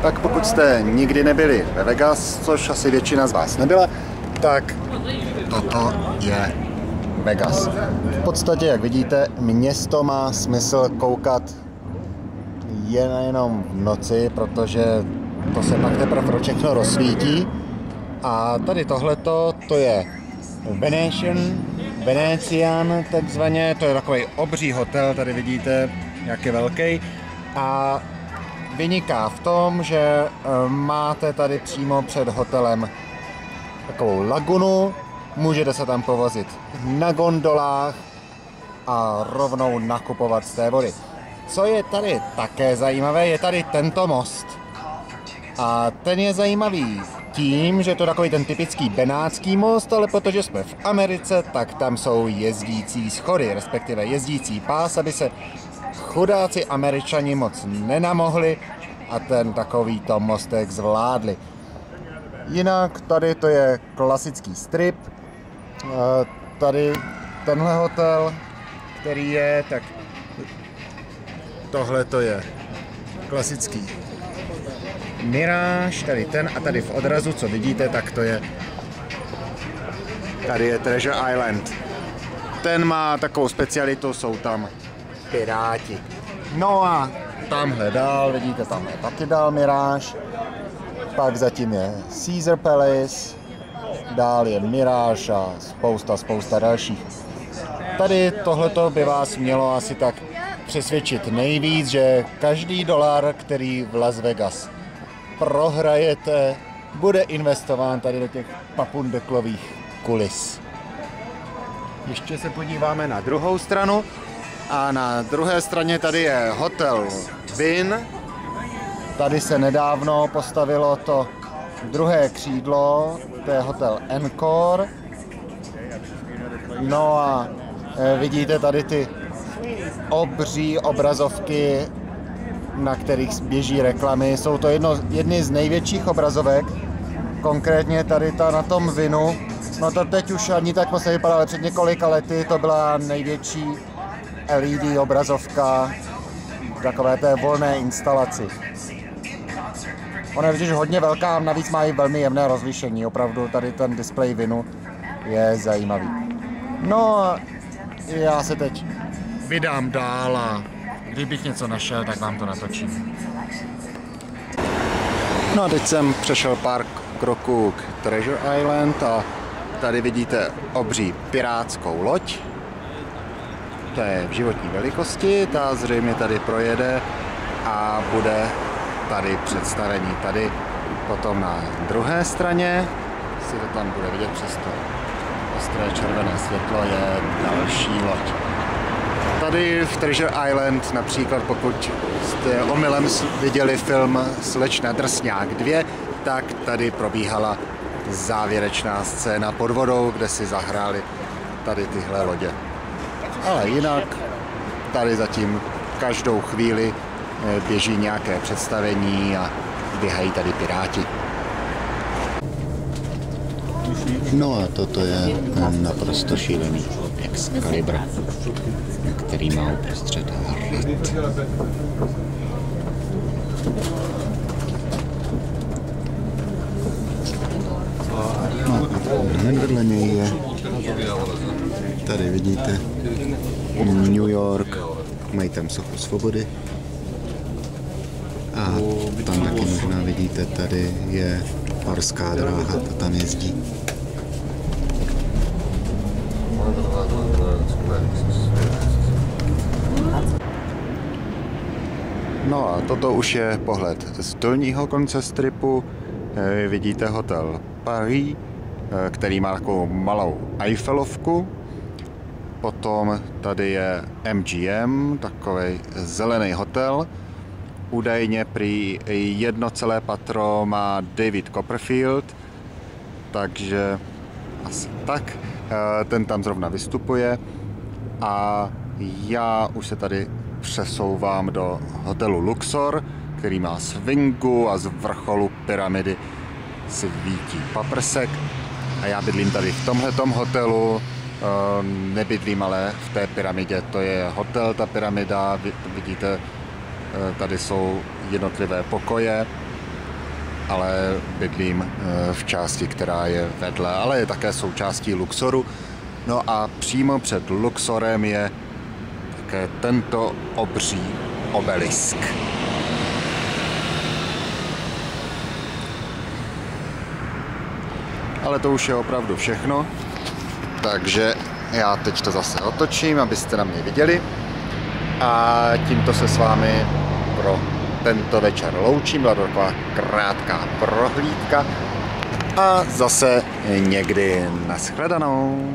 Tak pokud jste nikdy nebyli ve Vegas, což asi většina z vás nebyla, tak toto je Vegas. V podstatě, jak vidíte, město má smysl koukat jen nejenom v noci, protože to se pak teprve všechno rozsvítí. A tady tohleto, to je Venetian takzvaně, to je takový obří hotel, tady vidíte, jak je velký. A vyniká v tom, že máte tady přímo před hotelem takovou lagunu, můžete se tam povozit na gondolách a rovnou nakupovat z té vody. Co je tady také zajímavé, je tady tento most. A ten je zajímavý tím, že je to takový ten typický benátský most, ale protože jsme v Americe, tak tam jsou jezdící schody, respektive jezdící pás, aby se chudáci Američani moc nenamohli a ten takovýto mostek zvládli. Jinak tady to je klasický strip. Tady tenhle hotel, který je, tak tohle to je klasický Mirage, tady ten a tady v odrazu, co vidíte, tak to je, tady je Treasure Island. Ten má takovou specialitu, jsou tam piráti. No a tamhle dál, vidíte, tam je taky dál Mirage, pak zatím je Caesar Palace, dál je Mirage a spousta dalších. Tady tohleto by vás mělo asi tak přesvědčit nejvíc, že každý dolar, který v Las Vegas prohrajete, bude investován tady do těch papundeklových kulis. Ještě se podíváme na druhou stranu a na druhé straně tady je hotel Wynn. Tady se nedávno postavilo to druhé křídlo, to je hotel Encore. No a vidíte tady ty obří obrazovky, na kterých běží reklamy. Jsou to jedny z největších obrazovek, konkrétně tady ta na tom Wynnu. No to teď už ani tak moc nevypadá, ale před několika lety to byla největší LED obrazovka takové té volné instalaci. Ona je totiž hodně velká, navíc má i velmi jemné rozlišení. Opravdu tady ten displej Wynnu je zajímavý. No a já se teď vydám dál a kdybych něco našel, tak vám to natočím. No a teď jsem přešel pár kroků k Treasure Island a tady vidíte obří pirátskou loď. To je v životní velikosti, ta zřejmě tady projede a bude tady představení. Tady potom na druhé straně, si to tam bude vidět přes to ostré červené světlo, je další loď. Tady v Treasure Island například, pokud jste omylem viděli film Slečna Drsňák 2, tak tady probíhala závěrečná scéna pod vodou, kde si zahráli tady tyhle lodě. Ale jinak tady zatím každou chvíli běží nějaké představení a běhají tady piráti. No a toto je naprosto šílený Excalibur, který má uprostřed hrad. No, hned vedle něj je, tady vidíte, New York, mají tam sochu svobody. A tam taky možná vidíte, tady je horská dráha, ta tam jezdí. No a toto už je pohled z dolního konce stripu. Vidíte hotel Paris, který má takovou malou Eiffelovku. Potom tady je MGM, takový zelený hotel. Údajně prý jedno celé patro má David Copperfield, takže asi tak. Ten tam zrovna vystupuje a já už se tady přesouvám do hotelu Luxor, který má swingu a z vrcholu pyramidy svítí paprsek. A já bydlím tady v tomhletom hotelu, nebydlím ale v té pyramidě, to je hotel, ta pyramida, vidíte, tady jsou jednotlivé pokoje ale bydlím v části, která je vedle, ale je také součástí Luxoru. No a přímo před Luxorem je také tento obří obelisk. Ale to už je opravdu všechno, takže já teď to zase otočím, abyste na mě viděli. A tímto se s vámi pro tento večer loučím, byla to taková krátká prohlídka a zase někdy nashledanou.